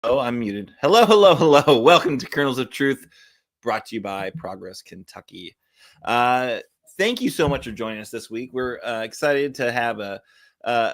Oh, I'm muted. Hello, hello, hello. Welcome to Kernels of Truth, brought to you by Progress Kentucky. Uh, Thank you so much for joining us this week. We're excited to have a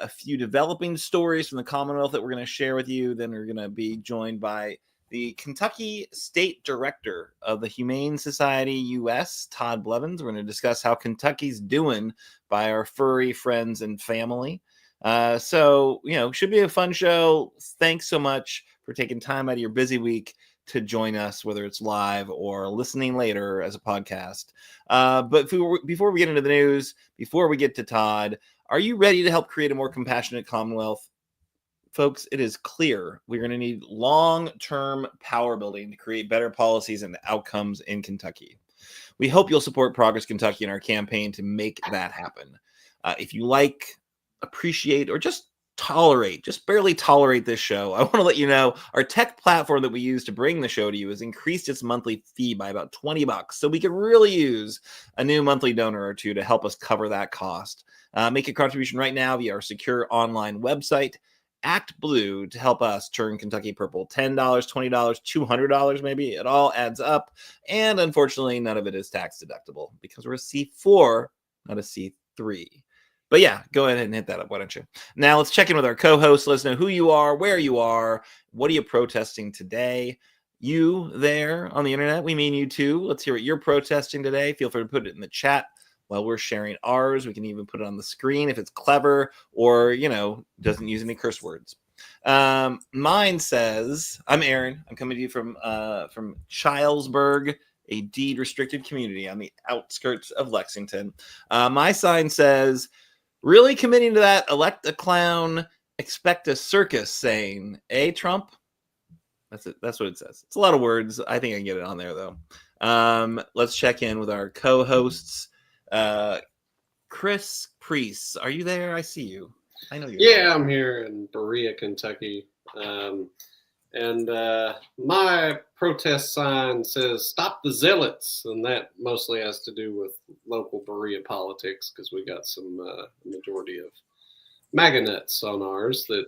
few developing stories from the Commonwealth that we're going to share with you. Then we're going to be joined by the Kentucky State Director of the Humane Society US, Todd Blevins. We're going to discuss how Kentucky's doing by our furry friends and family. Should be a fun show. Thanks so much for taking time out of your busy week to join us, whether it's live or listening later as a podcast. But before we get into the news, before we get to Todd, are you ready to help create a more compassionate Commonwealth? Folks, it is clear we're going to need long-term power building to create better policies and outcomes in Kentucky. We hope you'll support Progress Kentucky in our campaign to make that happen. If you appreciate, or just barely tolerate this show, I want to let you know our tech platform that we use to bring the show to you has increased its monthly fee by about $20. So we could really use a new monthly donor or two to help us cover that cost. Make a contribution right now via our secure online website, Act Blue, to help us turn Kentucky purple. $10, $20, $200, maybe. It all adds up. And unfortunately, none of it is tax deductible because we're a C4, not a C3. But yeah, go ahead and hit that up, why don't you? Now let's check in with our co-host. Let us know who you are, where you are, what are you protesting today? You there on the internet, we mean you too. Let's hear what you're protesting today. Feel free to put it in the chat while we're sharing ours. We can even put it on the screen if it's clever or, doesn't use any curse words. Mine says, I'm Aaron. I'm coming to you from Chilesburg, a deed-restricted community on the outskirts of Lexington. My sign says, really committing to that, elect a clown, expect a circus, saying, Trump? That's it. That's what it says. It's a lot of words. I think I can get it on there, though. Let's check in with our co-hosts. Chris Priest, are you there? I see you. I know you're there. I'm here in Berea, Kentucky. And my protest sign says, stop the zealots. And that mostly has to do with local Berea politics because we got some majority of MAGA nuts on ours that,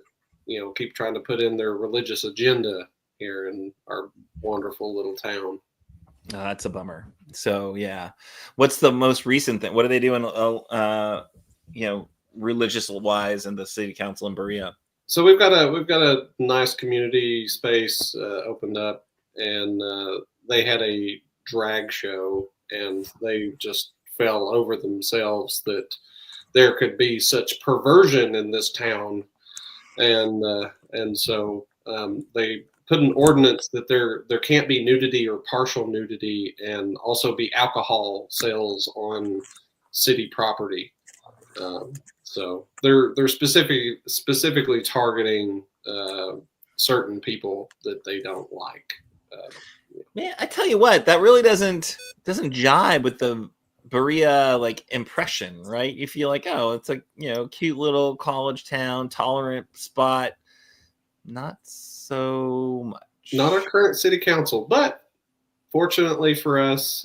keep trying to put in their religious agenda here in our wonderful little town. That's a bummer. So, yeah. What's the most recent thing? What are they doing, religious-wise in the city council in Berea? So we've got a nice community space opened up, and they had a drag show, and they just fell over themselves that there could be such perversion in this town, and so they put an ordinance that there can't be nudity or partial nudity, and also be alcohol sales on city property. So they're specifically targeting certain people that they don't like. Man, I tell you what, that really doesn't jibe with the Berea impression, right? You feel like, oh, it's a cute little college town, tolerant spot. Not so much. Not our current city council, but fortunately for us,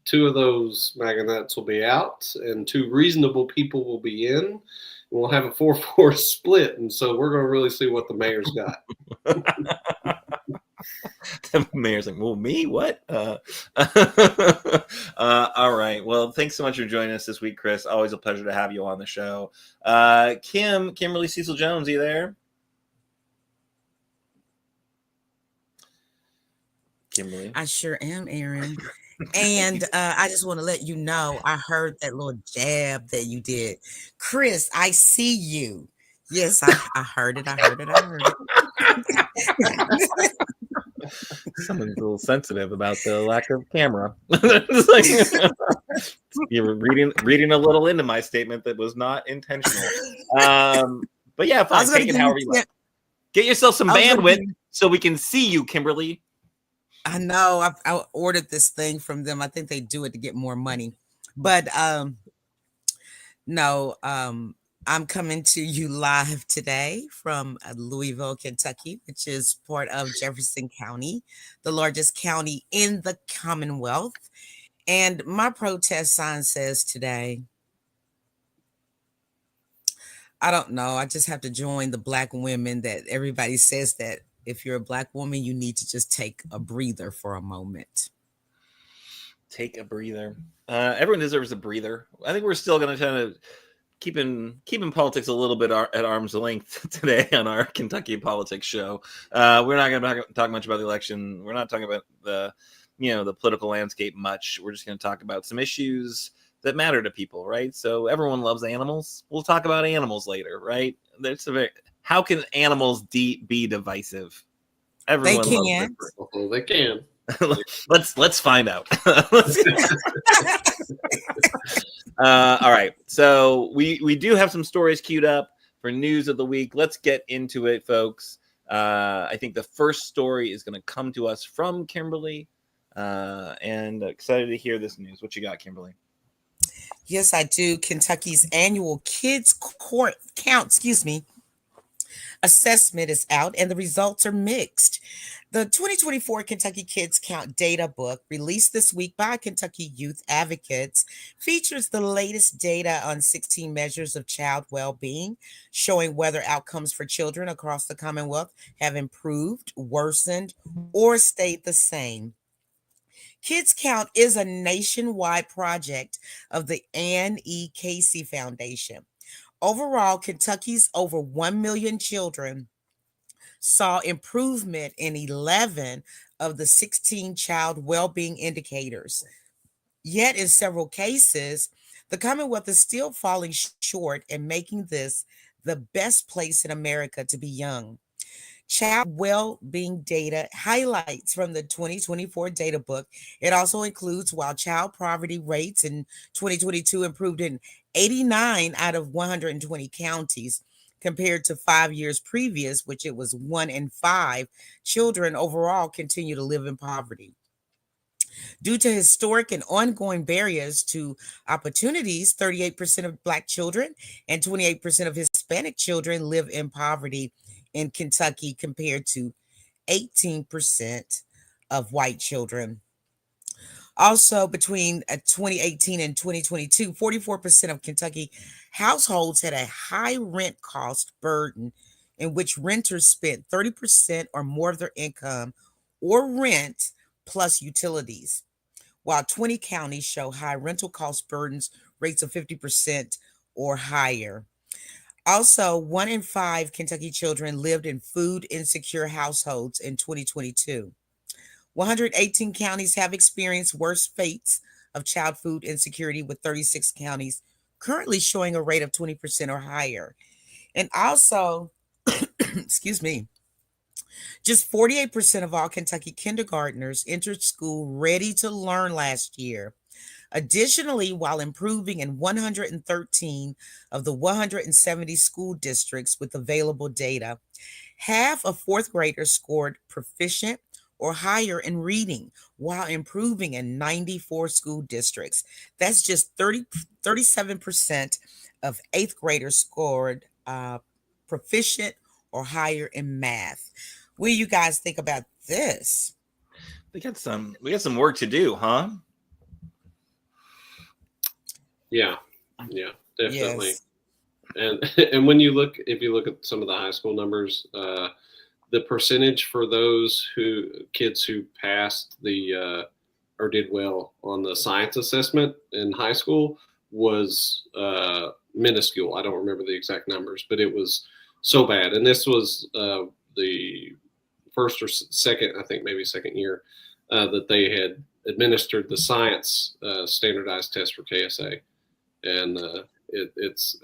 2 of those MAGA nuts will be out, and 2 reasonable people will be in. And we'll have a 4-4 split, and so we're going to really see what the mayor's got. The mayor's like, well, me? What? All right. Well, thanks so much for joining us this week, Chris. Always a pleasure to have you on the show. Kimberly Cecil Jones, are you there? Kimberly? I sure am, Aaron. And I just want to let you know, I heard that little jab that you did. Chris, I see you. Yes, I heard it. I heard it. Someone's a little sensitive about the lack of camera. You're reading a little into my statement that was not intentional. But yeah, fine. Take it however you like. Get yourself some bandwidth so we can see you, Kimberly. I know. I ordered this thing from them. I think they do it to get more money. But no, I'm coming to you live today from Louisville, Kentucky, which is part of Jefferson County, the largest county in the Commonwealth. And my protest sign says today, I don't know. I just have to join the Black women that everybody says that if you're a Black woman, you need to just take a breather for a moment. Take a breather. Everyone deserves a breather. I think we're still going to kind of keeping politics a little bit at arm's length today on our Kentucky politics show. We're not going to talk much about the election. We're not talking about the political landscape much. We're just going to talk about some issues that matter to people, right? So everyone loves animals. We'll talk about animals later, right? How can animals be divisive? Everyone loves can. Well, they can. Let's find out. All right, so we do have some stories queued up for news of the week. Let's get into it, folks. I think the first story is going to come to us from Kimberly, and excited to hear this news. What you got, Kimberly? Yes, I do. Kentucky's annual kids court count, assessment is out, and the results are mixed. The 2024 Kentucky Kids Count Data Book, released this week by Kentucky Youth Advocates, features the latest data on 16 measures of child well-being, showing whether outcomes for children across the Commonwealth have improved, worsened, or stayed the same. Kids Count is a nationwide project of the Ann E. Casey Foundation. Overall, Kentucky's over 1 million children saw improvement in 11 of the 16 child well-being indicators. Yet, in several cases, the Commonwealth is still falling short and making this the best place in America to be young. Child well-being data highlights from the 2024 data book. It also includes while child poverty rates in 2022 improved in 89 out of 120 counties compared to 5 years previous, which it was 1 in 5 children overall continue to live in poverty. Due to historic and ongoing barriers to opportunities, 38% of Black children and 28% of Hispanic children live in poverty in Kentucky compared to 18% of white children. Also, between 2018 and 2022, 44% of Kentucky households had a high rent cost burden in which renters spent 30% or more of their income or rent plus utilities, while 20 counties show high rental cost burdens rates of 50% or higher. Also, 1 in 5 Kentucky children lived in food insecure households in 2022. 118 counties have experienced worse fates of child food insecurity, with 36 counties currently showing a rate of 20% or higher. And also, excuse me, just 48% of all Kentucky kindergartners entered school ready to learn last year. Additionally, while improving in 113 of the 170 school districts with available data, half of fourth graders scored proficient or higher in reading, while improving in 94 school districts. That's just 37% of eighth graders scored proficient or higher in math. What do you guys think about this? We got some work to do, huh? Yeah, definitely. Yes. And when if you look at some of the high school numbers, the percentage for those kids who passed or did well on the science assessment in high school was minuscule. I don't remember the exact numbers, but it was so bad. And this was the first or second, I think maybe second year that they had administered the science standardized test for KSA, and it's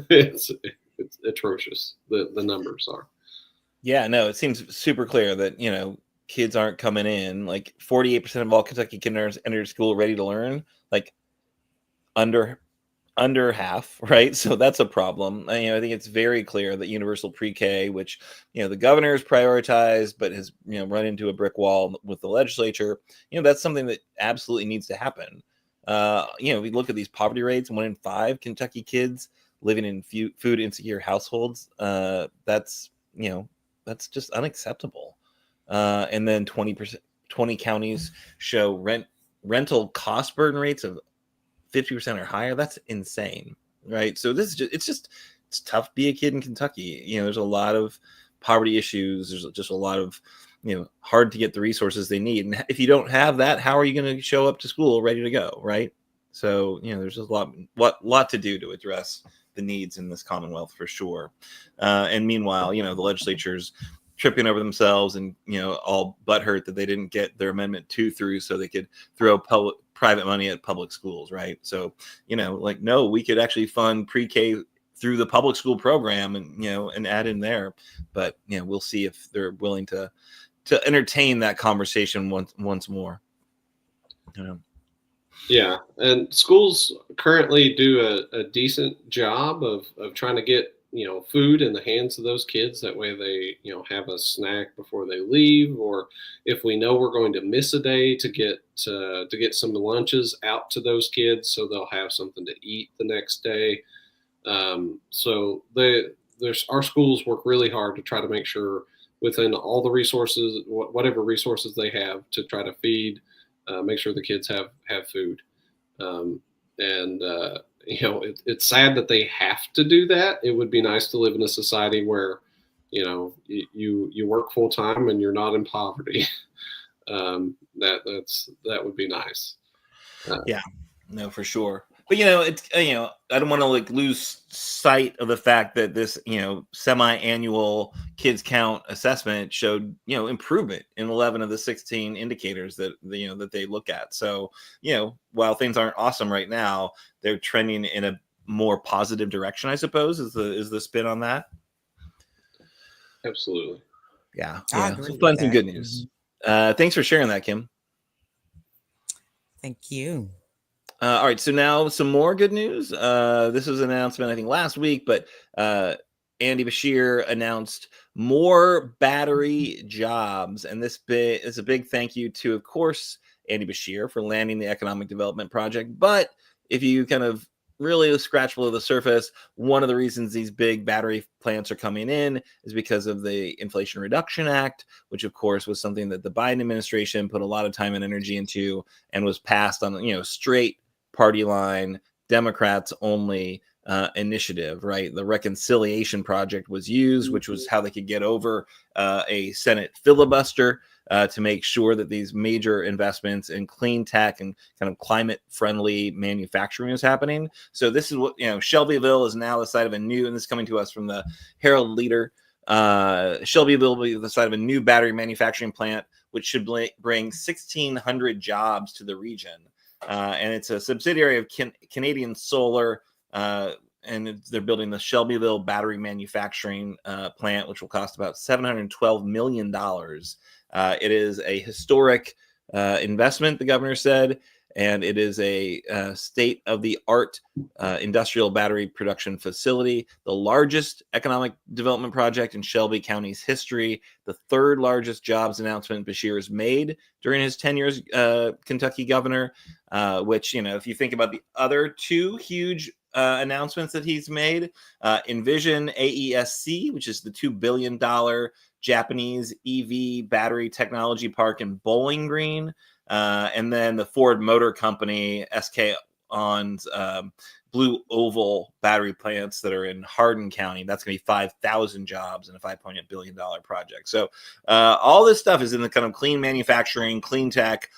it's atrocious. The numbers are. Yeah, no, it seems super clear that kids aren't coming in. Like 48% of all Kentucky kindergartners enter school ready to learn. Like under half, right? So that's a problem. I think it's very clear that universal pre-K, which the governor has prioritized, but has run into a brick wall with the legislature. That's something that absolutely needs to happen. We look at these poverty rates: 1 in 5 Kentucky kids living in food insecure households. That's just unacceptable. And then 20 counties show rental cost burden rates of 50% or higher. That's insane, right? So this is it's tough to be a kid in Kentucky. There's a lot of poverty issues. There's just a lot of, hard to get the resources they need. And if you don't have that, how are you going to show up to school ready to go, right? So, there's just a lot to do to address the needs in this Commonwealth for sure. And meanwhile, the legislature's tripping over themselves and, all butthurt that they didn't get their Amendment 2 through so they could throw private money at public schools, right? So, no, we could actually fund pre-K through the public school program and, and add in there. But, we'll see if they're willing to entertain that conversation once more. Yeah, and schools currently do a decent job of trying to get food in the hands of those kids. That way they have a snack before they leave, or if we know we're going to miss a day, to get some lunches out to those kids so they'll have something to eat the next day. So our schools work really hard to try to make sure within all the resources, whatever resources they have, to try to feed. Make sure the kids have food, it's sad that they have to do that. It would be nice to live in a society where you work full time and you're not in poverty. That would be nice. Yeah, no, for sure. But it's I don't want to lose sight of the fact that this semi-annual kids count assessment showed improvement in 11 of the 16 indicators that that they look at. So while things aren't awesome right now, they're trending in a more positive direction, I suppose, is the spin on that. Absolutely. Yeah. Some fun, some good news. Thanks for sharing that, Kim. Thank you. All right, so now some more good news. This was an announcement, I think, last week, but Andy Beshear announced more battery jobs. And this is a big thank you to, of course, Andy Beshear for landing the Economic Development Project. But if you kind of really scratch below the surface, one of the reasons these big battery plants are coming in is because of the Inflation Reduction Act, which, of course, was something that the Biden administration put a lot of time and energy into and was passed on, straight party line, Democrats only initiative, right? The Reconciliation Project was used, which was how they could get over a Senate filibuster to make sure that these major investments in clean tech and kind of climate-friendly manufacturing is happening. So this is what, Shelbyville is now the site of a new, and this is coming to us from the Herald Leader. Shelbyville will be the site of a new battery manufacturing plant, which should bring 1,600 jobs to the region. And it's a subsidiary of Canadian Solar, and they're building the Shelbyville battery manufacturing plant, which will cost about $712 million. It is a historic investment, the governor said, and it is a state-of-the-art industrial battery production facility, the largest economic development project in Shelby County's history, the third largest jobs announcement Beshear has made during his tenure as Kentucky governor, which, if you think about the other two huge announcements that he's made, Envision AESC, which is the $2 billion Japanese EV battery technology park in Bowling Green, and then the Ford Motor Company, SK On's Blue Oval battery plants that are in Hardin County. That's going to be 5,000 jobs in a $5.8 billion project. So all this stuff is in the kind of clean manufacturing, clean tech,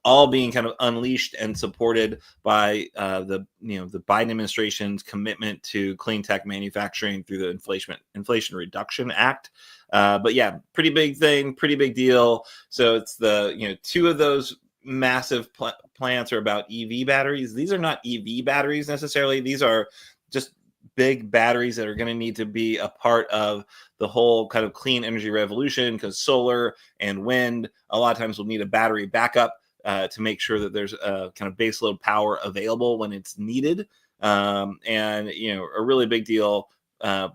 all being kind of unleashed and supported by the Biden administration's commitment to clean tech manufacturing through the Inflation Reduction Act. But yeah, pretty big thing, pretty big deal. So it's the two of those massive plants are about EV batteries. These are not EV batteries necessarily. These are just big batteries that are going to need to be a part of the whole kind of clean energy revolution, because solar and wind a lot of times will need a battery backup to make sure that there's a kind of baseload power available when it's needed. And, a really big deal.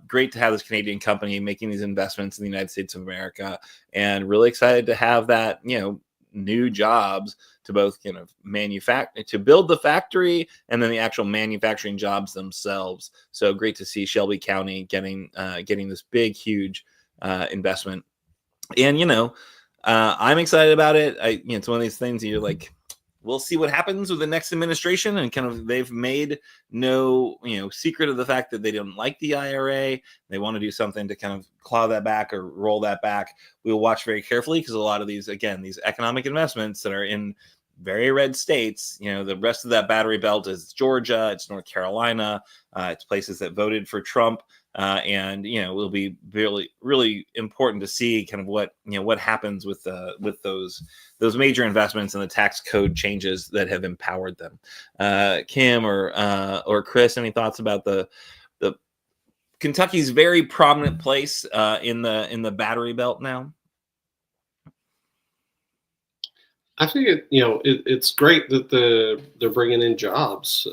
Great to have this Canadian company making these investments in the United States of America, and really excited to have that, new jobs to both manufacture, to build the factory, and then the actual manufacturing jobs themselves. So great to see Shelby County getting this big, huge investment. And I'm excited about it. It's one of these things you're like, we'll see what happens with the next administration, and kind of they've made no secret of the fact that they don't like the IRA. They want to do something to kind of claw that back or roll that back. We'll watch very carefully, because a lot of these economic investments that are in very red states, the rest of that battery belt is Georgia, it's North Carolina, it's places that voted for Trump. And it will be really, really important to see kind of what happens with those major investments and the tax code changes that have empowered them. Kim or Chris, any thoughts about the Kentucky's very prominent place in the battery belt now? I think it's great that they're bringing in jobs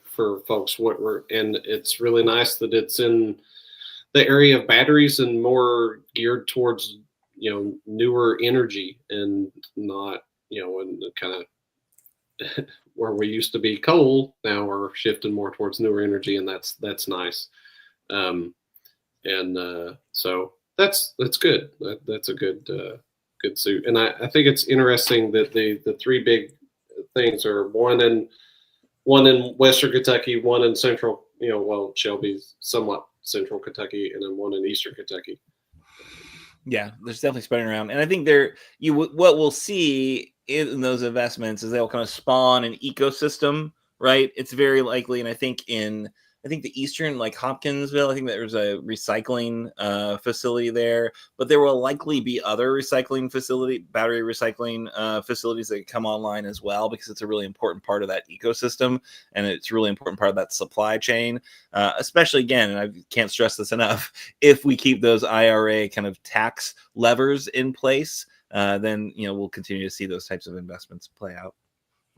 for folks. And it's really nice that it's in the area of batteries and more geared towards newer energy, and not in the kind of where we used to be coal. Now we're shifting more towards newer energy, and that's nice. So that's good. That's a good suit. And I think it's interesting that the three big things are one in Western Kentucky, one in central, Shelby's somewhat central Kentucky, and then one in Eastern Kentucky. Yeah, there's definitely spreading around. And I think what we'll see in those investments is they'll kind of spawn an ecosystem, right? It's very likely. And I think the Eastern, like Hopkinsville, I think there's a recycling facility there, but there will likely be other battery recycling facilities that come online as well, because it's a really important part of that ecosystem, and it's a really important part of that supply chain, especially, again, and I can't stress this enough, if we keep those IRA kind of tax levers in place, then, we'll continue to see those types of investments play out.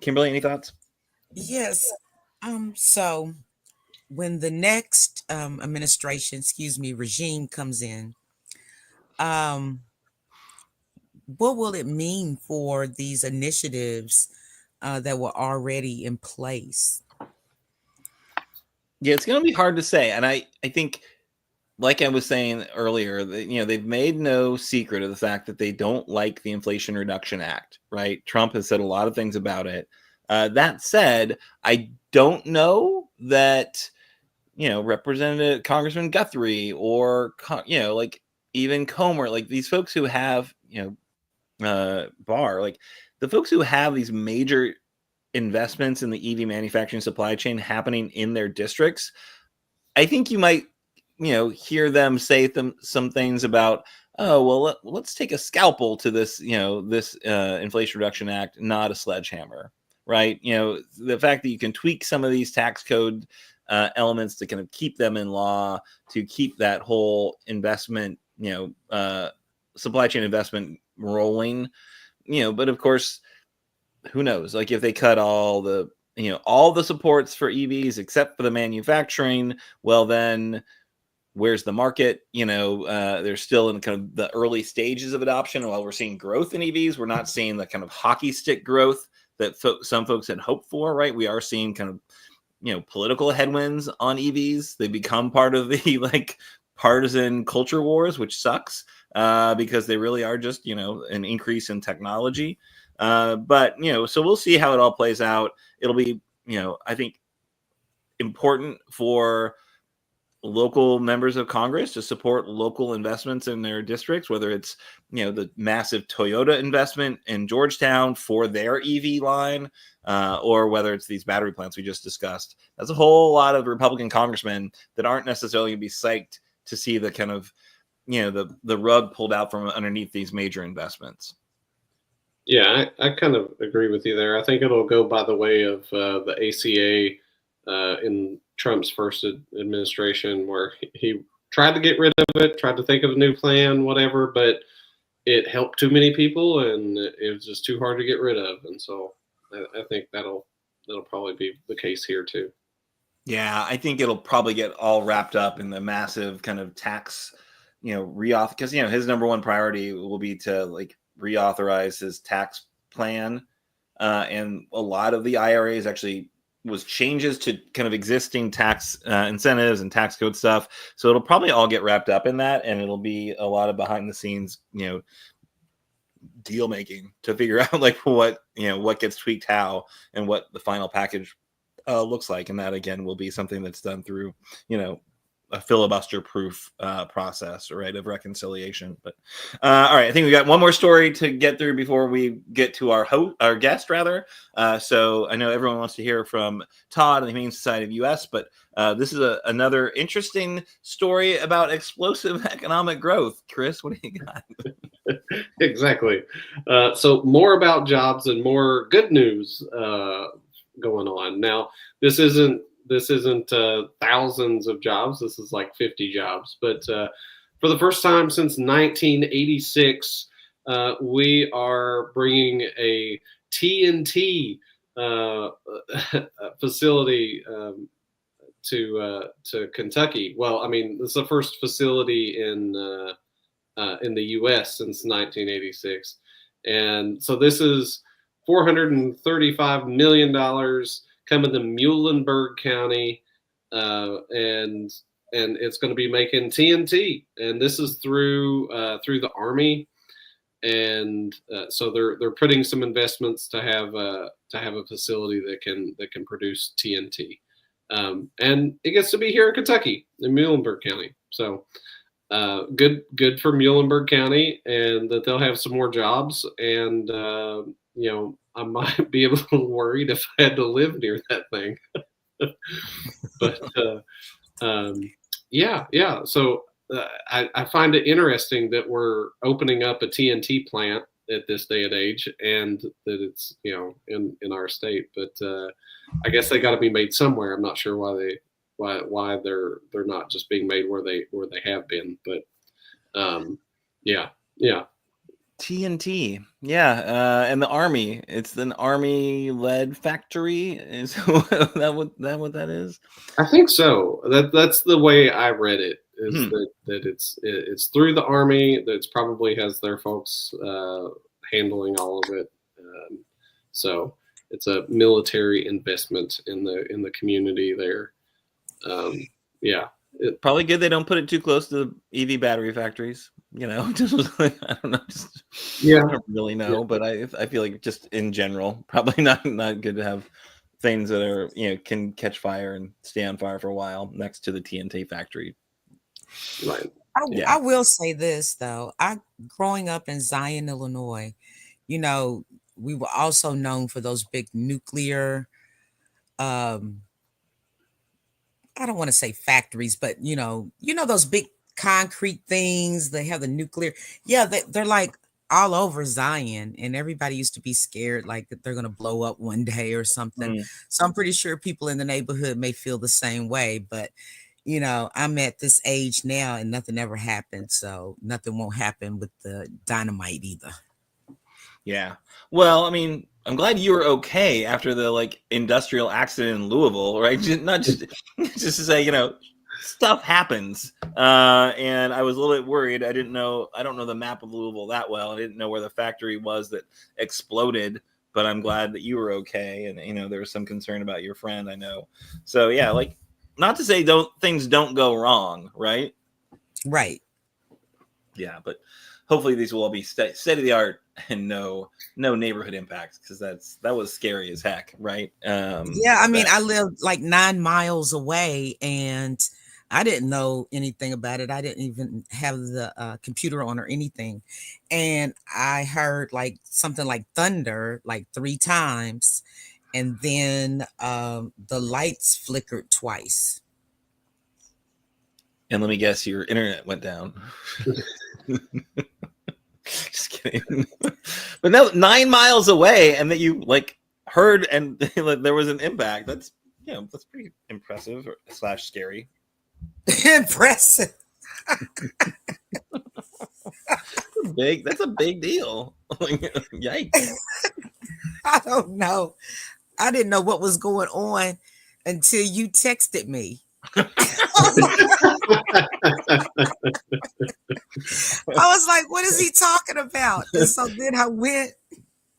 Kimberly, any thoughts? Yes. So when the next regime comes in, what will it mean for these initiatives that were already in place? Yeah, it's going to be hard to say. And I think, like I was saying earlier, they've made no secret of the fact that they don't like the Inflation Reduction Act, right? Trump has said a lot of things about it. That said, I don't know that Representative Congressman Guthrie or, like even Comer, like these folks who have, Barr, like the folks who have these major investments in the EV manufacturing supply chain happening in their districts, I think you might, hear them say some things about, oh, well, let's take a scalpel to this, this Inflation Reduction Act, not a sledgehammer, right? The fact that you can tweak some of these tax code elements to kind of keep them in law, to keep that whole investment, supply chain investment rolling, but of course, who knows? Like if they cut all the supports for EVs except for the manufacturing, well then where's the market? They're still in kind of the early stages of adoption. While we're seeing growth in EVs, we're not seeing the kind of hockey stick growth that some folks had hoped for, right? We are seeing kind of political headwinds on EVs. They become part of the partisan culture wars, which sucks because they really are just an increase in technology. But so we'll see how it all plays out. It'll be I think important for local members of Congress to support local investments in their districts, whether it's the massive Toyota investment in Georgetown for their EV line, or whether it's these battery plants we just discussed. That's a whole lot of Republican congressmen that aren't necessarily going to be psyched to see the kind of the rug pulled out from underneath these major investments. Yeah, I kind of agree with you there. I think it'll go by the way of the ACA in Trump's first administration, where he tried to get rid of it, tried to think of a new plan, whatever, but it helped too many people and it was just too hard to get rid of. And so I think that'll probably be the case here too. Yeah, I think it'll probably get all wrapped up in the massive kind of tax, reauth, because his number one priority will be to reauthorize his tax plan, and a lot of the IRAs actually was changes to kind of existing tax incentives and tax code stuff. So it'll probably all get wrapped up in that, and it'll be a lot of behind the scenes, deal making to figure out like what gets tweaked how and what the final package looks like. And that again will be something that's done through a filibuster proof process, right, of reconciliation. But all right, I think we got one more story to get through before we get to our guest rather. So I know everyone wants to hear from Todd and the Humane Society of US, but this is another interesting story about explosive economic growth. Chris, what do you got? Exactly. So more about jobs and more good news going on. Now, this isn't thousands of jobs. This is like 50 jobs. But for the first time since 1986, we are bringing a TNT facility to Kentucky. Well, I mean, it's the first facility in the U.S. since 1986, and so this is $435 million coming to Muhlenberg County, and it's going to be making TNT, and this is through the Army, and so they're putting some investments to have a facility that can produce TNT, and it gets to be here in Kentucky in Muhlenberg County. So good for Muhlenberg County, and that they'll have some more jobs, and I might be a little worried if I had to live near that thing. But yeah. So I find it interesting that we're opening up a TNT plant at this day and age, and that it's in our state. But I guess they got to be made somewhere. I'm not sure why they're not just being made where they have been. But yeah. TNT, yeah, and the Army. It's an Army-led factory. Is that what that is? I think so. That's the way I read it. Is that it's through the Army. That it's probably has their folks handling all of it. So it's a military investment in the community there. Yeah. Probably good they don't put it too close to EV battery factories. Just I don't know. I don't really know, but I feel like just in general, probably not good to have things that are can catch fire and stay on fire for a while next to the TNT factory. Right. I will say this though. Growing up in Zion, Illinois, we were also known for those big nuclear. I don't want to say factories, but those big concrete things. They have the nuclear. Yeah, they're like all over Zion, and everybody used to be scared like that they're going to blow up one day or something. So I'm pretty sure people in the neighborhood may feel the same way. But I'm at this age now, and nothing ever happened, so nothing won't happen with the dynamite either. Yeah. Well, I mean, I'm glad you were okay after the industrial accident in Louisville, right? Not just to say, stuff happens. And I was a little bit worried. I don't know the map of Louisville that well. I didn't know where the factory was that exploded, but I'm glad that you were okay. And, there was some concern about your friend, I know. So yeah, not to say things don't go wrong, right? Right. Yeah, but hopefully these will all be state of the art and no neighborhood impacts, because that was scary as heck, right? Yeah, I mean, I lived 9 miles away, and I didn't know anything about it. I didn't even have the computer on or anything, and I heard something like thunder 3 times, and then the lights flickered twice. And let me guess, your internet went down. Just kidding. But no, 9 miles away, and that you heard and there was an impact. That's that's pretty impressive / scary. Impressive. That's a big deal. Yikes. I don't know. I didn't know what was going on until you texted me. I was like, what is he talking about? And so then I went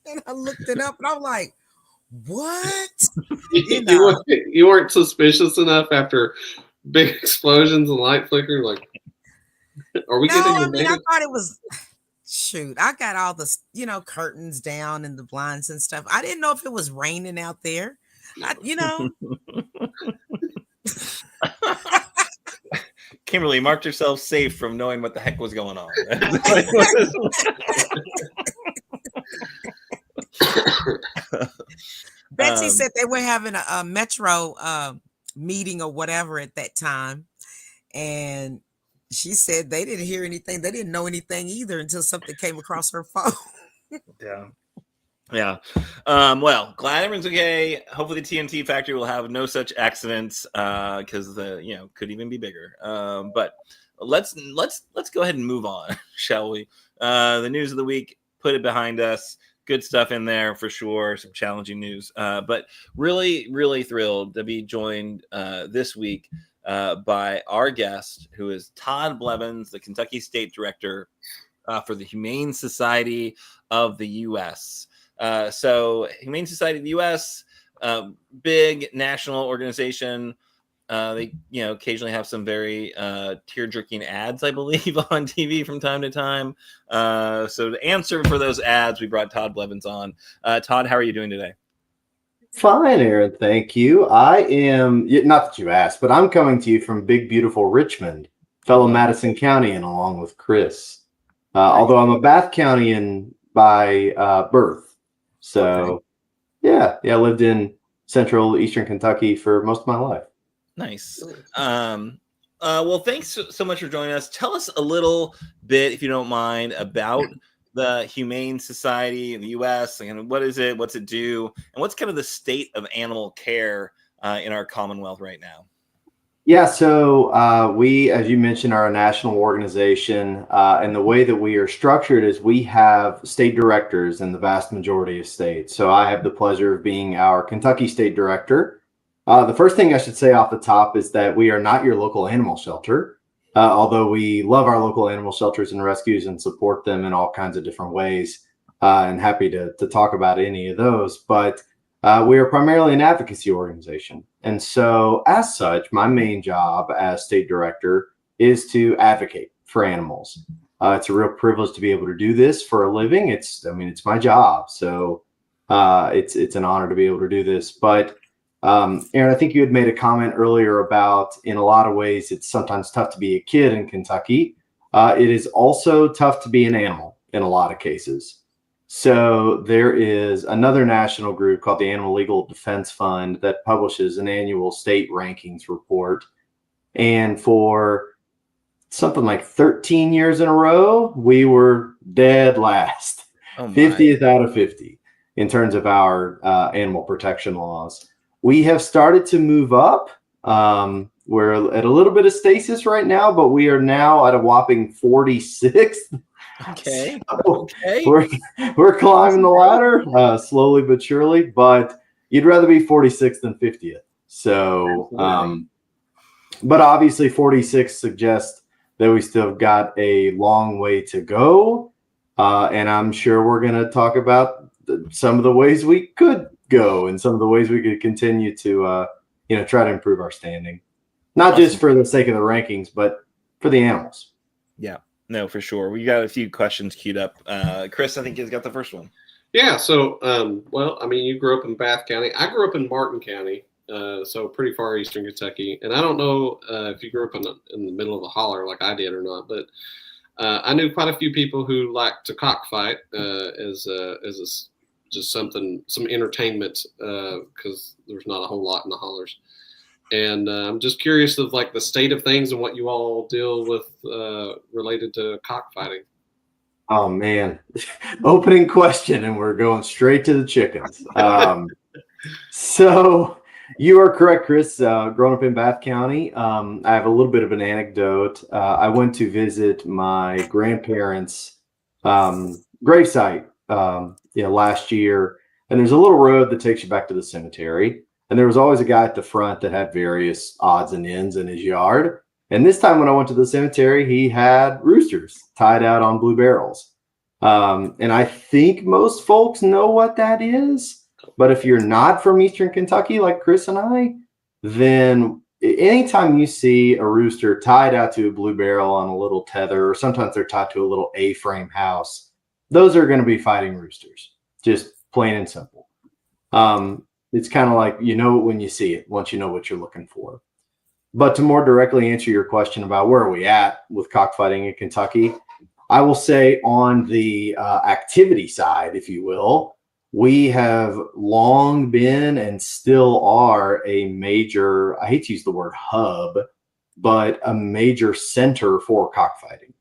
and I looked it up, and I'm like, what? You weren't suspicious enough after big explosions and light flickering? Are we getting invaded? I thought it was Shoot, I got all the curtains down and the blinds and stuff. I didn't know if it was raining out there. Kimberly marked herself safe from knowing what the heck was going on. Betsy said they were having a metro meeting or whatever at that time, and she said they didn't hear anything. They didn't know anything either until something came across her phone. Yeah. Well, glad everyone's okay. Hopefully the TNT factory will have no such accidents because could even be bigger. But let's go ahead and move on, shall we? The news of the week, put it behind us. Good stuff in there for sure. Some challenging news, but really, really thrilled to be joined this week by our guest, who is Todd Blevins, the Kentucky State Director for the Humane Society of the U.S. So Humane Society of the U.S., big national organization. They, occasionally have some very tear-jerking ads, I believe, on TV from time to time. So to answer for those ads, we brought Todd Blevins on. Todd, how are you doing today? Fine, Aaron. Thank you. I am, not that you asked, but I'm coming to you from big, beautiful Richmond, fellow Madison County, and along with Chris. Although I'm a Bath Countyan by birth. So, yeah, I lived in central eastern Kentucky for most of my life. Nice. Well, thanks so much for joining us. Tell us a little bit, if you don't mind, about the Humane Society in the U.S. and what is it? What's it do? And what's kind of the state of animal care in our Commonwealth right now? Yeah, so we, as you mentioned, are a national organization, and the way that we are structured is we have state directors in the vast majority of states. So I have the pleasure of being our Kentucky State Director. The first thing I should say off the top is that we are not your local animal shelter, although we love our local animal shelters and rescues and support them in all kinds of different ways, and happy to talk about any of those. But we are primarily an advocacy organization. And so as such, my main job as state director is to advocate for animals. It's a real privilege to be able to do this for a living. It's my job. So it's an honor to be able to do this. But Aaron, I think you had made a comment earlier about, in a lot of ways, it's sometimes tough to be a kid in Kentucky. It is also tough to be an animal in a lot of cases. So there is another national group called the Animal Legal Defense Fund that publishes an annual state rankings report. And for something like 13 years in a row, we were dead last, 50th out of 50 in terms of our animal protection laws. We have started to move up. We're at a little bit of stasis right now, but we are now at a whopping 46th. Okay. So we're climbing the ladder slowly but surely, but you'd rather be 46th than 50th. So, but obviously 46 suggests that we still got a long way to go. And I'm sure we're going to talk about some of the ways we could go and some of the ways we could continue to, try to improve our standing, not just for the sake of the rankings, but for the animals. Yeah. No, for sure. We got a few questions queued up. Chris, I think, has got the first one. Yeah. So, you grew up in Bath County. I grew up in Martin County, so pretty far eastern Kentucky. And I don't know if you grew up in the middle of a holler like I did or not, but I knew quite a few people who liked to cockfight as some entertainment because there's not a whole lot in the hollers. And I'm just curious of like the state of things and what you all deal with related to cockfighting. Oh man, opening question, and we're going straight to the chickens. So you are correct, Chris. Growing up in Bath County, I have a little bit of an anecdote. I went to visit my grandparents' gravesite, last year, and there's a little road that takes you back to the cemetery. And there was always a guy at the front that had various odds and ends in his yard. And this time when I went to the cemetery, he had roosters tied out on blue barrels. And I think most folks know what that is. But if you're not from Eastern Kentucky, like Chris and I, then anytime you see a rooster tied out to a blue barrel on a little tether, or sometimes they're tied to a little A-frame house, those are going to be fighting roosters, just plain and simple. It's kind of like, you know it when you see it, once you know what you're looking for. But to more directly answer your question about where are we at with cockfighting in Kentucky, I will say on the activity side, if you will, we have long been and still are a major, I hate to use the word hub, but a major center for cockfighting.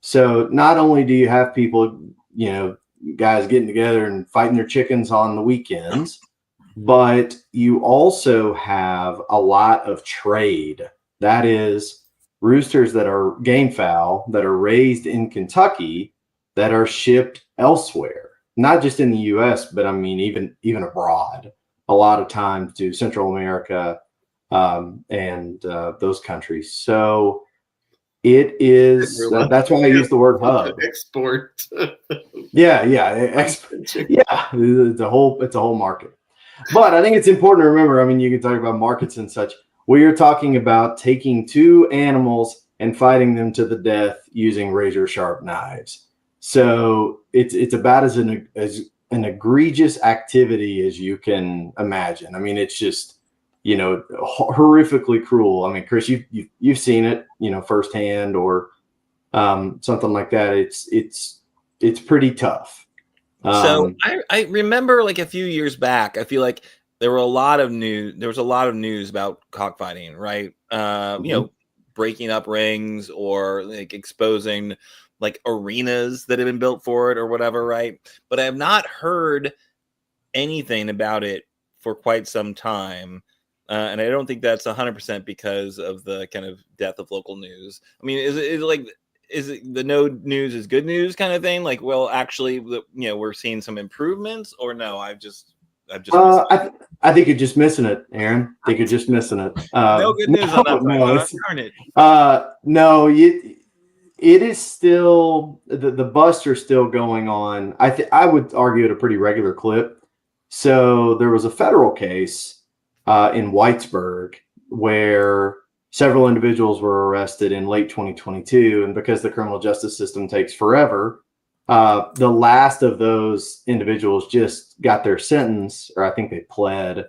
So not only do you have people, you know, guys getting together and fighting their chickens on the weekends, but you also have a lot of trade. That is roosters that are game fowl that are raised in Kentucky that are shipped elsewhere, not just in the US, but I mean, even abroad, a lot of times to Central America and those countries. So it is, that's why I use the word hub. Export. Yeah. It's a whole market. But I think it's important to remember, I mean, you can talk about markets and such. We are talking about taking two animals and fighting them to the death using razor sharp knives. So it's about as an egregious activity as you can imagine. I mean, it's just, you know, horrifically cruel. I mean, Chris, you've seen it, you know, firsthand or something like that. It's pretty tough. So I remember like a few years back, I feel like there was a lot of news about cockfighting, right? You know, breaking up rings or like exposing like arenas that have been built for it or whatever, right? But I have not heard anything about it for quite some time. And I don't think that's 100% because of the kind of death of local news. I mean, is it the no news is good news kind of thing? Like, well, actually, you know, we're seeing some improvements, or no? I've just. I think you're just missing it, Aaron. I think you're just missing it. No good news on that front. Darn it. No, it is still the busts are still going on. I would argue at a pretty regular clip. So there was a federal case in Whitesburg where several individuals were arrested in late 2022, and because the criminal justice system takes forever, the last of those individuals just got their sentence, or I think they pled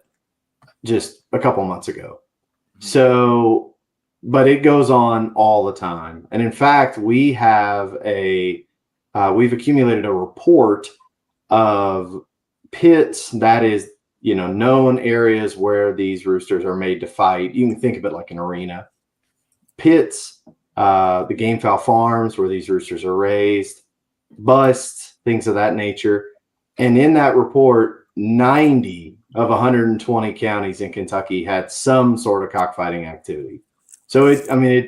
just a couple months ago. So, but it goes on all the time. And in fact, we've accumulated a report of pits, that is, you know, known areas where these roosters are made to fight. You can think of it like an arena. Pits, the game fowl farms where these roosters are raised, busts, things of that nature. And in that report, 90 of 120 counties in Kentucky had some sort of cockfighting activity. So it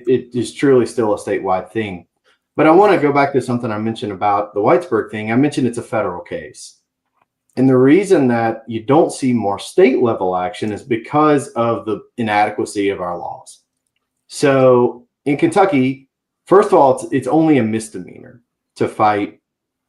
is truly still a statewide thing. But I want to go back to something I mentioned about the Whitesburg thing. I mentioned it's a federal case. And the reason that you don't see more state level action is because of the inadequacy of our laws. So in Kentucky, first of all, it's only a misdemeanor to fight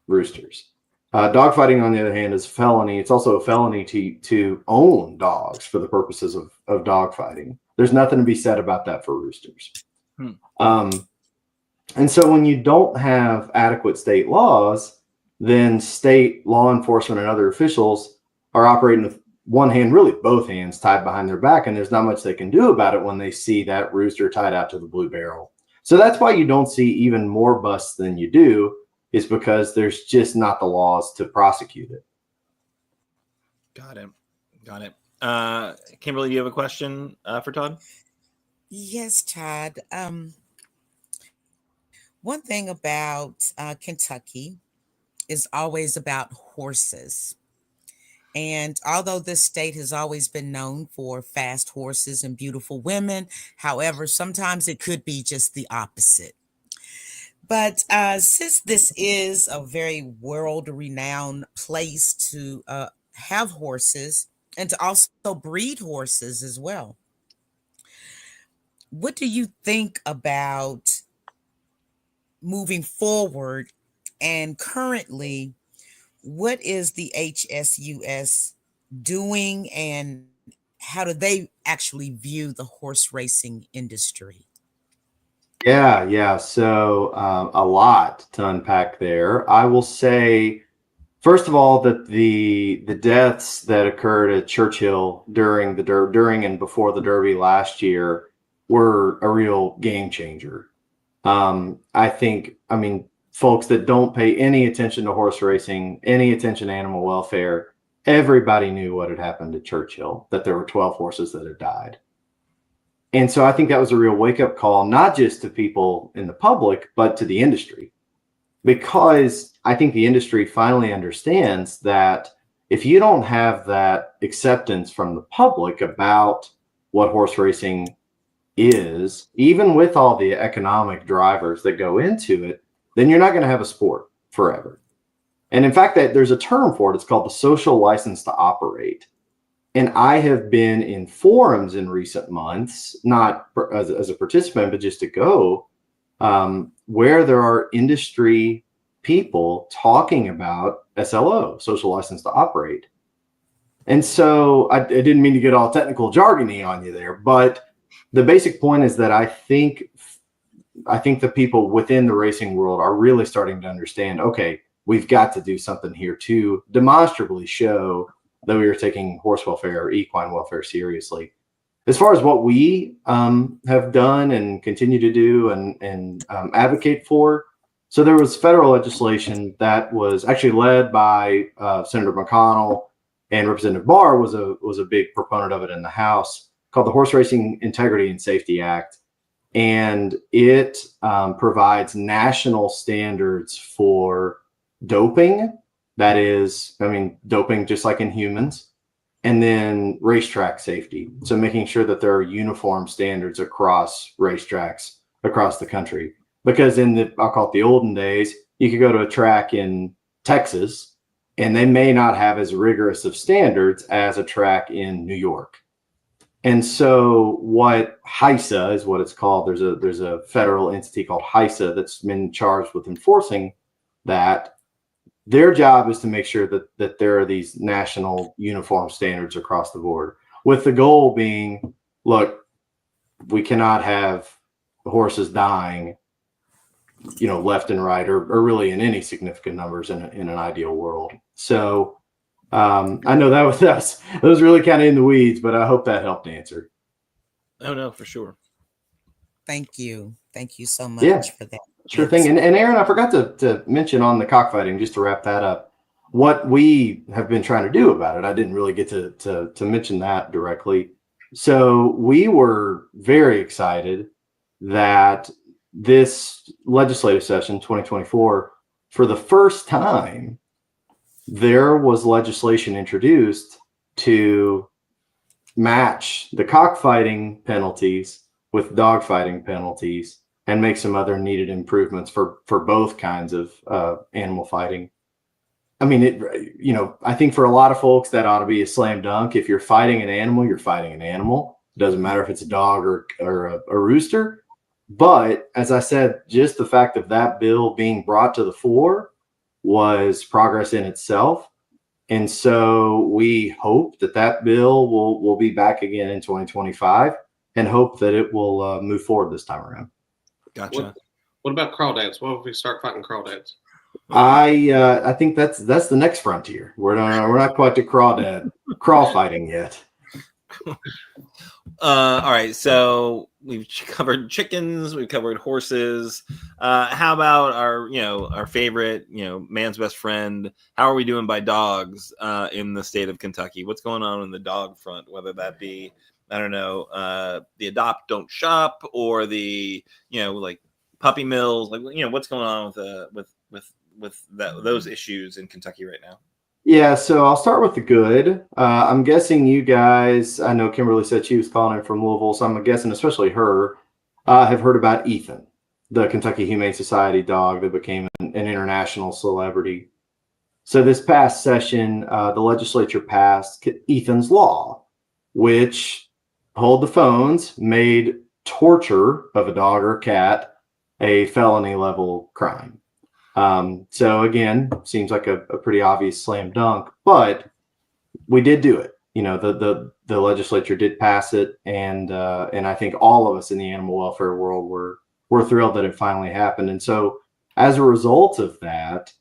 roosters. Dogfighting, on the other hand, is felony. It's also a felony to own dogs for the purposes of dogfighting. There's nothing to be said about that for roosters. And so when you don't have adequate state laws, then state law enforcement and other officials are operating with one hand, really both hands, tied behind their back, and there's not much they can do about it when they see that rooster tied out to the blue barrel. So that's why you don't see even more busts than you do, is because there's just not the laws to prosecute it. Got it. Kimberly, do you have a question for Todd? Yes, Todd. One thing about Kentucky is always about horses. And although this state has always been known for fast horses and beautiful women, however, sometimes it could be just the opposite. But since this is a very world-renowned place to have horses and to also breed horses as well, what do you think about moving forward and currently? What is the HSUS doing and how do they actually view the horse racing industry? Yeah. So a lot to unpack there. I will say, first of all, that the deaths that occurred at Churchill during and before the Derby last year were a real game changer. I mean, folks that don't pay any attention to horse racing, any attention to animal welfare, everybody knew what had happened at Churchill, that there were 12 horses that had died. And so I think that was a real wake up call, not just to people in the public, but to the industry, because I think the industry finally understands that if you don't have that acceptance from the public about what horse racing is, even with all the economic drivers that go into it, then you're not going to have a sport forever. And in fact, that there's a term for it. It's called the social license to operate. And I have been in forums in recent months, not as a participant, but just to go, where there are industry people talking about SLO, social license to operate. And so I didn't mean to get all technical jargony on you there, but the basic point is that I think the people within the racing world are really starting to understand, okay, we've got to do something here to demonstrably show that we are taking horse welfare or equine welfare seriously. As far as what we have done and continue to do and advocate for, so there was federal legislation that was actually led by Senator McConnell, and Representative Barr was a big proponent of it in the House, called the Horse Racing Integrity and Safety Act. And it provides national standards for doping. That is, I mean, doping just like in humans, and then racetrack safety. So making sure that there are uniform standards across racetracks across the country. Because I'll call it the olden days, you could go to a track in Texas and they may not have as rigorous of standards as a track in New York. And so what HSUS is what it's called. There's a federal entity called HSUS that's been charged with enforcing that. Their job is to make sure that there are these national uniform standards across the board, with the goal being, look, we cannot have horses dying, left and right, or really in any significant numbers in an ideal world. So I know that was really kind of in the weeds, but I hope that helped answer. Oh no, for sure. Thank you so much for that. Sure thing. And Aaron, I forgot to mention on the cockfighting, just to wrap that up, what we have been trying to do about it. I didn't really get to mention that directly. So we were very excited that this legislative session, 2024, for the first time, there was legislation introduced to match the cockfighting penalties with dogfighting penalties and make some other needed improvements for both kinds of animal fighting. I mean, I think for a lot of folks that ought to be a slam dunk. If you're fighting an animal, you're fighting an animal. It doesn't matter if it's a dog or a rooster. But as I said, just the fact of that bill being brought to the fore was progress in itself. And so we hope that bill will be back again in 2025, and hope that it will move forward this time around. Gotcha. What about crawdads? What if we start fighting crawdads? I think that's the next frontier. We're not quite to crawl fighting yet. All right, so we've covered chickens, we've covered horses. How about our favorite, man's best friend? How are we doing by dogs in the state of Kentucky? What's going on the dog front? Whether that be, I don't know, the adopt don't shop, or the like puppy mills, like what's going on with those issues in Kentucky right now? Yeah, so I'll start with the good. I'm guessing you guys, I know Kimberly said she was calling in from Louisville, so I'm guessing especially her, have heard about Ethan, the Kentucky Humane Society dog that became an international celebrity. So this past session, the legislature passed Ethan's Law, which, hold the phones, made torture of a dog or cat a felony level crime. So again, seems like a pretty obvious slam dunk, but we did do it. the legislature did pass it, and I think all of us in the animal welfare world were thrilled that it finally happened. And so as a result of that,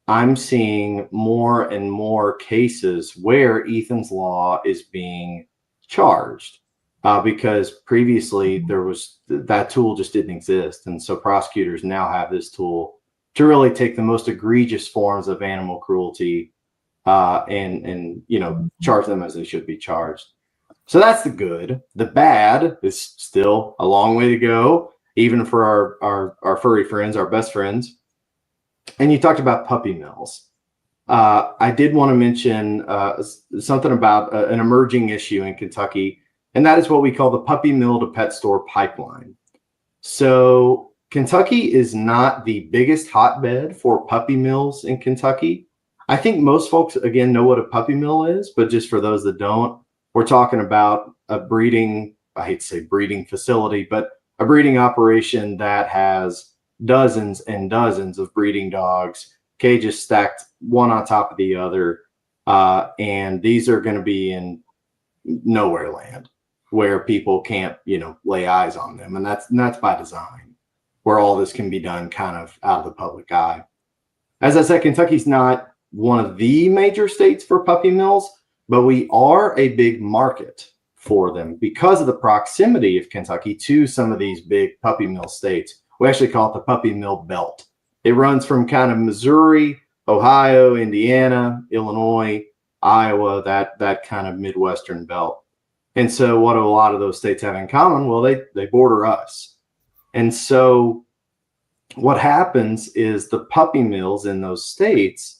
I'm seeing more and more cases where Ethan's Law is being charged, because previously that tool just didn't exist. And so prosecutors now have this tool to really take the most egregious forms of animal cruelty and charge them as they should be charged. So that's the good. The bad is still a long way to go, even for our furry friends, our best friends. And you talked about puppy mills. I did want to mention something about an emerging issue in Kentucky, and that is what we call the puppy mill to pet store pipeline. So Kentucky is not the biggest hotbed for puppy mills in Kentucky. I think most folks, again, know what a puppy mill is, but just for those that don't, we're talking about a breeding, I hate to say breeding facility, but a breeding operation that has dozens and dozens of breeding dogs, cages stacked one on top of the other. And these are going to be in nowhere land where people can't, lay eyes on them. And that's by design, where all this can be done kind of out of the public eye. As I said, Kentucky's not one of the major states for puppy mills, but we are a big market for them because of the proximity of Kentucky to some of these big puppy mill states. We actually call it the puppy mill belt. It runs from kind of Missouri, Ohio, Indiana, Illinois, Iowa, that kind of Midwestern belt. And so what do a lot of those states have in common? Well, they border us. And so what happens is the puppy mills in those states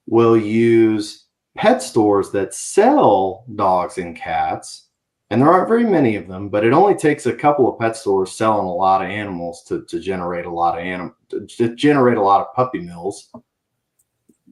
will use pet stores that sell dogs and cats. And there aren't very many of them, but it only takes a couple of pet stores selling a lot of animals to generate a lot of puppy mills.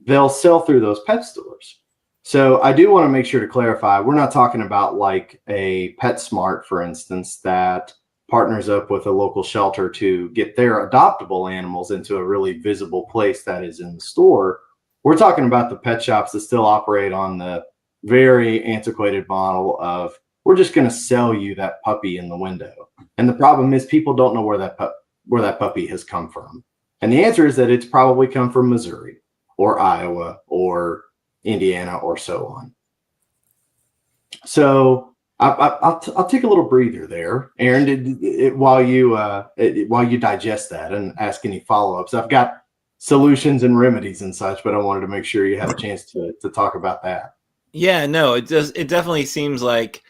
They'll sell through those pet stores. So I do want to make sure to clarify, we're not talking about like a PetSmart, for instance, that partners up with a local shelter to get their adoptable animals into a really visible place that is in the store. We're talking about the pet shops that still operate on the very antiquated model of, we're just going to sell you that puppy in the window. And the problem is people don't know where that puppy has come from. And the answer is that it's probably come from Missouri or Iowa or Indiana or so on. So I'll take a little breather there, Aaron, while you digest that and ask any follow-ups. I've got solutions and remedies and such, but I wanted to make sure you had a chance to talk about that. Yeah, no, it definitely seems like,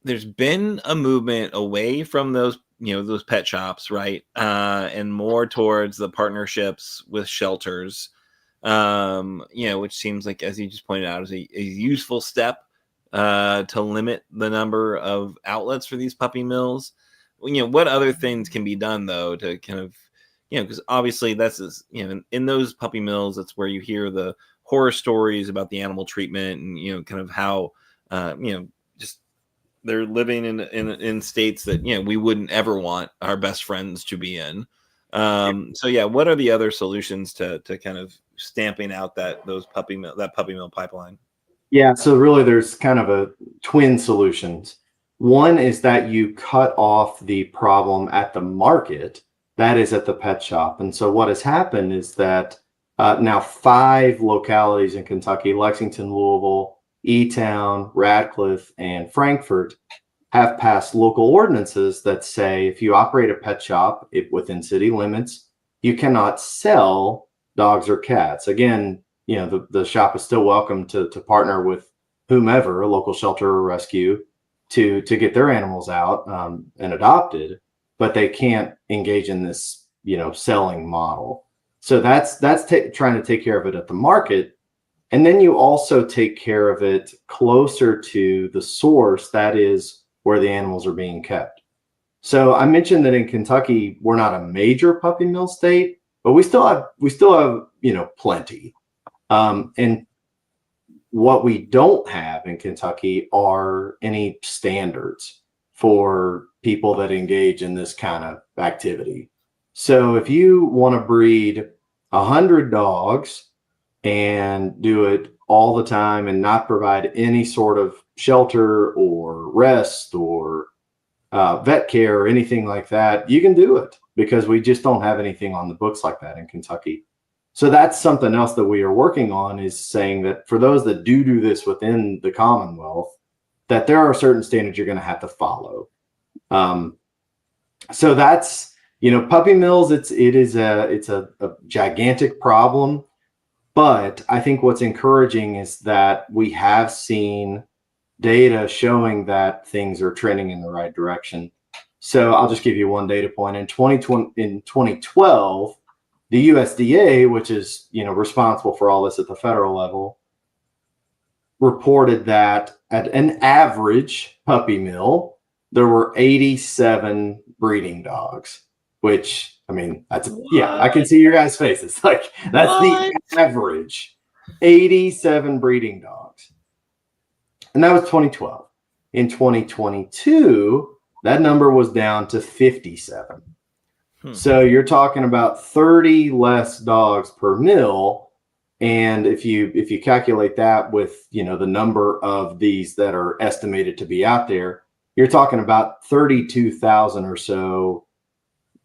there's been a movement away from those pet shops, right? And more towards the partnerships with shelters, which seems like, as you just pointed out, is a useful step to limit the number of outlets for these puppy mills. What other things can be done though to kind of, because obviously in those puppy mills, that's where you hear the horror stories about the animal treatment and, kind of how, just they're living in states that, we wouldn't ever want our best friends to be in. So yeah, what are the other solutions to kind of stamping out that puppy mill pipeline? Yeah, so really there's kind of a twin solutions. One is that you cut off the problem at the market, that is at the pet shop. And so what has happened is that now 5 localities in Kentucky, Lexington, Louisville, E-Town, Radcliffe, and Frankfort, have passed local ordinances that say if you operate a pet shop within city limits, you cannot sell dogs or cats. Again, the shop is still welcome to partner with whomever, a local shelter or rescue, to get their animals out and adopted, but they can't engage in this, selling model. So that's trying to take care of it at the market. And then you also take care of it closer to the source, that is where the animals are being kept. So I mentioned that in Kentucky, we're not a major puppy mill state, but we still have, plenty. And what we don't have in Kentucky are any standards for people that engage in this kind of activity. So if you want to breed 100 dogs and do it all the time and not provide any sort of shelter or rest or vet care or anything like that, you can do it, because we just don't have anything on the books like that in Kentucky. So that's something else that we are working on, is saying that for those that do this within the Commonwealth, that there are certain standards you're going to have to follow. So that's, puppy mills, it's a gigantic problem. But I think what's encouraging is that we have seen data showing that things are trending in the right direction. So I'll just give you one data point. In 2012, the USDA, which is responsible for all this at the federal level, reported that at an average puppy mill, there were 87 breeding dogs, which, I mean, I can see your guys' faces. Like, that's the average, 87 breeding dogs. And that was 2012. In 2022, that number was down to 57. So you're talking about 30 less dogs per mill. And if you calculate that with, the number of these that are estimated to be out there, you're talking about 32,000 or so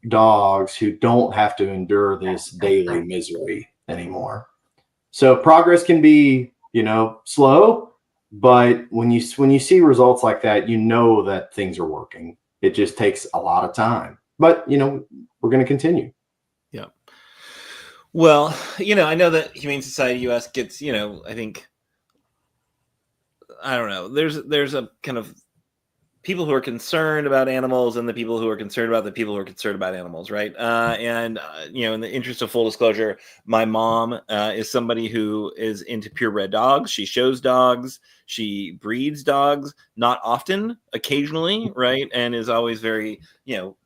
dogs who don't have to endure this daily misery anymore. So progress can be, slow, but when you see results like that, that things are working. It just takes a lot of time, but we're going to continue. Yeah. Well, I know that Humane Society US gets, I think, I don't know, there's a kind of people who are concerned about animals and the people who are concerned about the people who are concerned about animals, right? In the interest of full disclosure, my mom is somebody who is into purebred dogs. She shows dogs. She breeds dogs, not often, occasionally, right? And is always very,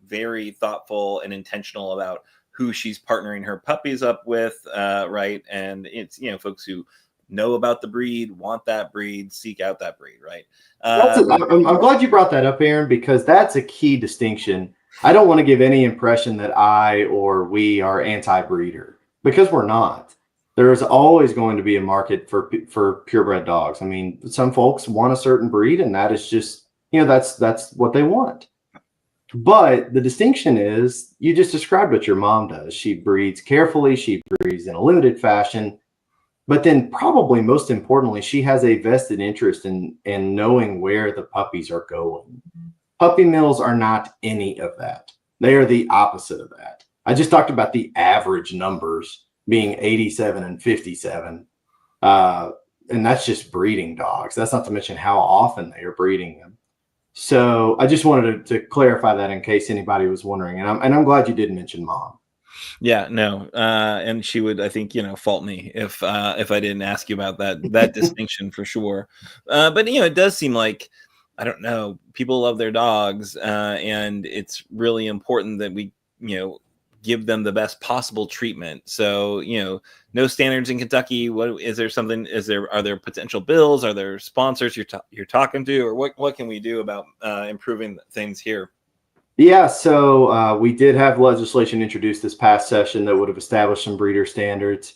very thoughtful and intentional about who she's partnering her puppies up with, right? And it's, folks who know about the breed, want that breed, seek out that breed, right? I'm glad you brought that up, Aaron, because that's a key distinction. I don't want to give any impression that I or we are anti-breeder, because we're not. There is always going to be a market for purebred dogs. I mean, some folks want a certain breed, and that is just, that's what they want. But the distinction is, you just described what your mom does. She breeds carefully. She breeds in a limited fashion. But then, probably most importantly, she has a vested interest in knowing where the puppies are going. Puppy mills are not any of that. They are the opposite of that. I just talked about the average numbers being 87 and 57. And that's just breeding dogs. That's not to mention how often they are breeding them. So I just wanted to clarify that in case anybody was wondering. And I'm glad you did mention mom. Yeah, no. And she would, I think, fault me if I didn't ask you about that distinction for sure. But it does seem like, I don't know, people love their dogs, and it's really important that we, give them the best possible treatment. So, no standards in Kentucky. Are there potential bills? Are there sponsors you're talking to, or what can we do about improving things here? Yeah, so we did have legislation introduced this past session that would have established some breeder standards.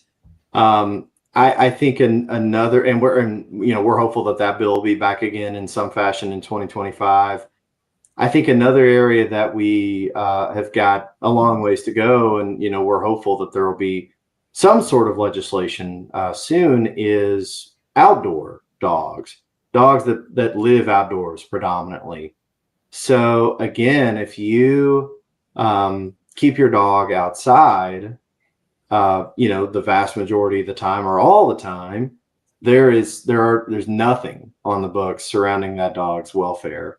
I think another, and we're hopeful that bill will be back again in some fashion in 2025. I think another area that we have got a long ways to go, and we're hopeful that there will be some sort of legislation soon, is outdoor dogs that live outdoors predominantly. So again, if you keep your dog outside, the vast majority of the time or all the time, there's nothing on the books surrounding that dog's welfare.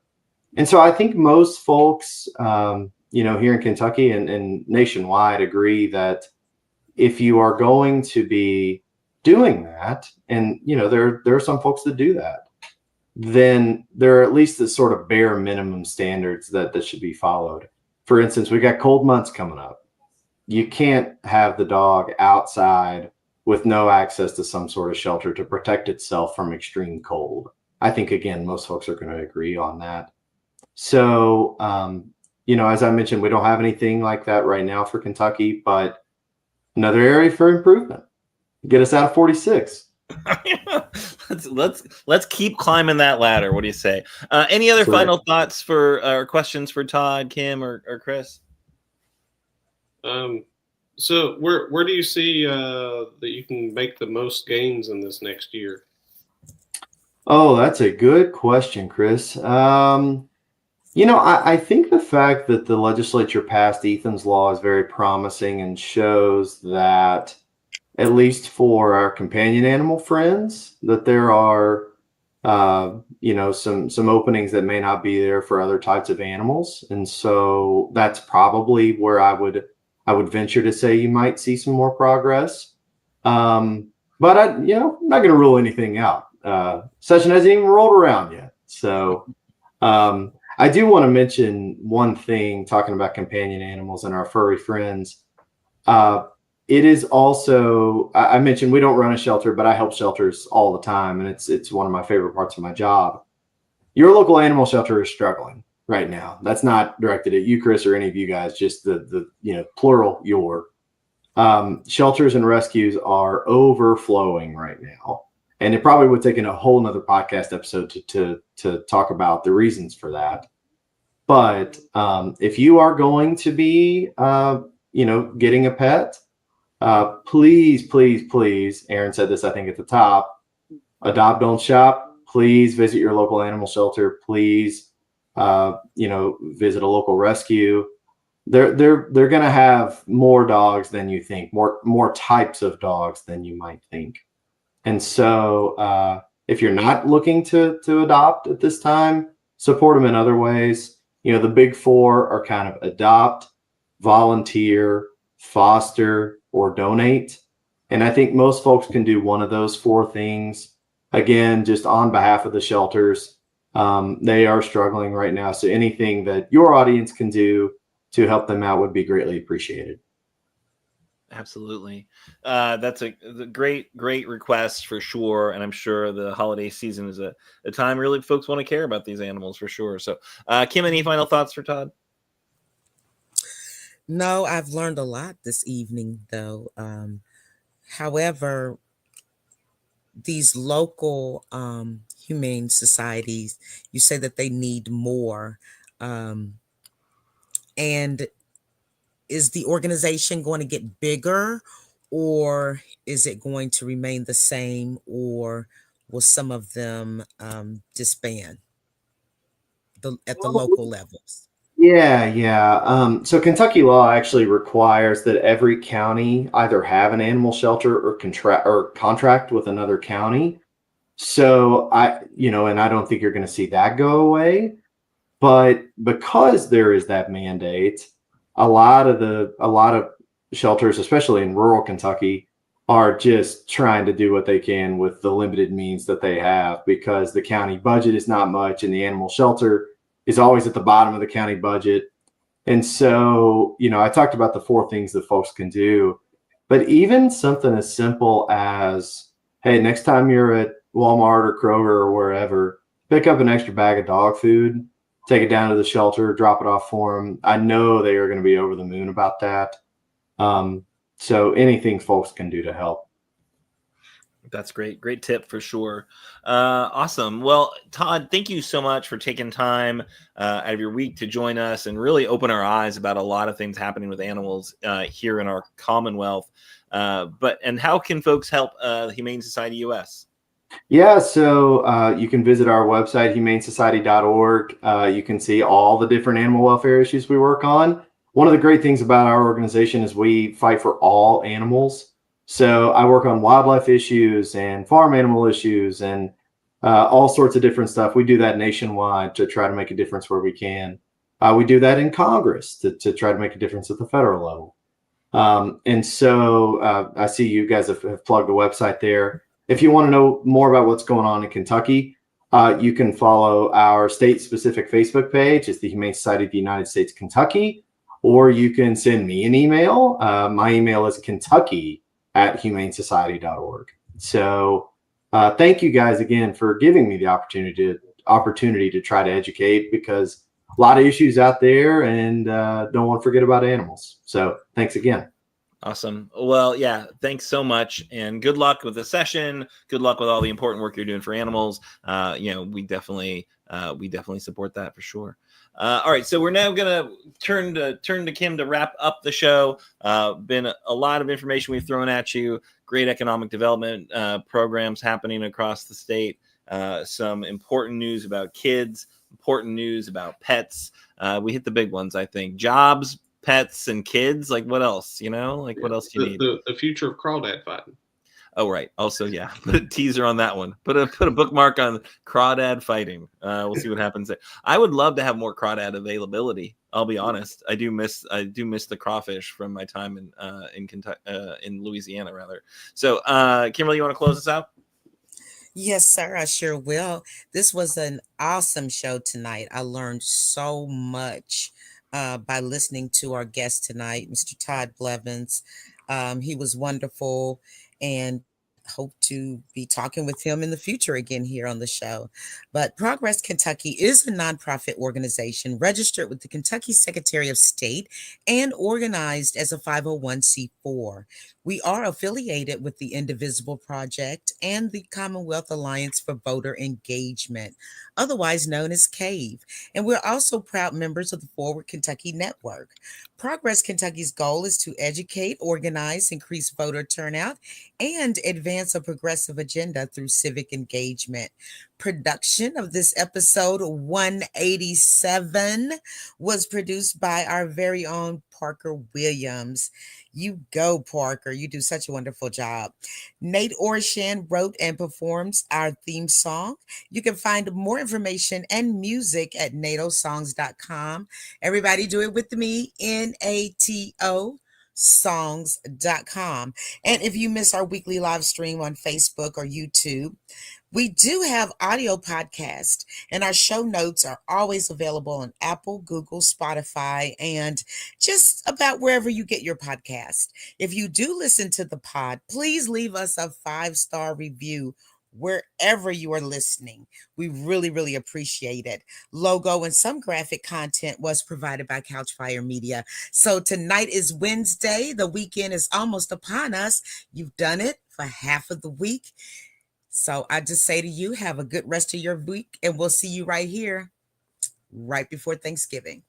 And so I think most folks, here in Kentucky and nationwide agree that if you are going to be doing that, and there are some folks that do that, then there are at least the sort of bare minimum standards that should be followed. For instance, we got cold months coming up. You can't have the dog outside with no access to some sort of shelter to protect itself from extreme cold. I think, again, most folks are going to agree on that. So, as I mentioned, we don't have anything like that right now for Kentucky, but another area for improvement. Get us out of 46. let's keep climbing that ladder. What do you say? Any other That's right. final thoughts for or questions for Todd, Kim, or Chris? So where do you see that you can make the most gains in this next year? Oh, that's a good question, Chris. I think the fact that the legislature passed Ethan's law is very promising and shows that, at least for our companion animal friends, that there are, some openings that may not be there for other types of animals, and so that's probably where I would venture to say you might see some more progress. But I'm not going to rule anything out. Session hasn't even rolled around yet, so. I do want to mention one thing, talking about companion animals and our furry friends. It is also, I mentioned we don't run a shelter, but I help shelters all the time, and it's one of my favorite parts of my job. Your local animal shelter is struggling right now. That's not directed at you, Chris, or any of you guys, just the plural your. Shelters and rescues are overflowing right now. And it probably would take in a whole nother podcast episode to talk about the reasons for that. But if you are going to be, getting a pet, please, please, please, Aaron said this, I think, at the top, adopt, don't shop. Please visit your local animal shelter. Please, visit a local rescue. They're going to have more dogs than you think, more types of dogs than you might think. And so if you're not looking to adopt at this time, support them in other ways. The big four are kind of adopt, volunteer, foster, or donate. And I think most folks can do one of those four things. Again, just on behalf of the shelters, they are struggling right now. So anything that your audience can do to help them out would be greatly appreciated. Absolutely. That's a great request for sure. And I'm sure the holiday season is a time really folks want to care about these animals for sure. So Kim, any final thoughts for Todd? No, I've learned a lot this evening, though. However, these local humane societies, you say that they need more. And is the organization going to get bigger, or is it going to remain the same, or will some of them disband at the local levels? Yeah. So Kentucky law actually requires that every county either have an animal shelter or contract with another county. So and I don't think you're going to see that go away. But because there is that mandate, a lot of shelters, especially in rural Kentucky, are just trying to do what they can with the limited means that they have, because the county budget is not much and the animal shelter is always at the bottom of the county budget. And so, I talked about the four things that folks can do, but even something as simple as, hey, next time you're at Walmart or Kroger or wherever, pick up an extra bag of dog food, take it down to the shelter, drop it off for them. I know they are going to be over the moon about that. So anything folks can do to help. That's great. Great tip for sure. Awesome. Well, Todd, thank you so much for taking time out of your week to join us and really open our eyes about a lot of things happening with animals here in our Commonwealth. And how can folks help the Humane Society US? Yeah, so you can visit our website, humanesociety.org. You can see all the different animal welfare issues we work on. One of the great things about our organization is we fight for all animals. So I work on wildlife issues and farm animal issues and all sorts of different stuff. We do that nationwide to try to make a difference where we can. We do that in Congress to try to make a difference at the federal level. And so I see you guys have plugged the website there. If you want to know more about what's going on in Kentucky, you can follow our state-specific Facebook page. It's the Humane Society of the United States, Kentucky. Or you can send me an email. My email is kentucky@humanesociety.org. So thank you guys again for giving me the opportunity to try to educate, because a lot of issues out there, and don't want to forget about animals. So thanks again. Awesome. Well, yeah, thanks so much, and good luck with the session. Good luck with all the important work you're doing for animals. We definitely support that for sure. All right, so we're now gonna turn to Kim to wrap up the show. Been a lot of information we've thrown at you. Great economic development programs happening across the state. Some important news about kids. Important news about pets. We hit the big ones, I think. Jobs, pets, and kids. Like, what else? What else do you need? The future of crawdad fighting. Oh, right. Also, yeah, put a teaser on that one. Put a bookmark on crawdad fighting. We'll see what happens there. I would love to have more crawdad availability. I'll be honest. I do miss the crawfish from my time in Kentucky, in Louisiana rather. So, Kimberly, you want to close us out? Yes, sir, I sure will. This was an awesome show tonight. I learned so much by listening to our guest tonight, Mr. Todd Blevins. He was wonderful, and hope to be talking with him in the future again here on the show. But Progress Kentucky is a nonprofit organization registered with the Kentucky Secretary of State and organized as a 501c4. We are affiliated with the Indivisible Project and the Commonwealth Alliance for Voter Engagement, otherwise known as CAVE. And we're also proud members of the Forward Kentucky Network. Progress Kentucky's goal is to educate, organize, increase voter turnout, and advance a progressive agenda through civic engagement. Production of this episode 187 was produced by our very own Parker Williams. You go, Parker. You do such a wonderful job. Nate Orshan wrote and performs our theme song. You can find more information and music at natosongs.com. Everybody do it with me, NATO songs.com. And if you miss our weekly live stream on Facebook or YouTube, we do have audio podcast, and our show notes are always available on Apple, Google, Spotify, and just about wherever you get your podcast. If you do listen to the pod, please leave us a 5-star review wherever you are listening. We really, really appreciate it. Logo and some graphic content was provided by Couchfire Media. So tonight is Wednesday. The weekend is almost upon us. You've done it for half of the week. So I just say to you, have a good rest of your week, and we'll see you right here, right before Thanksgiving.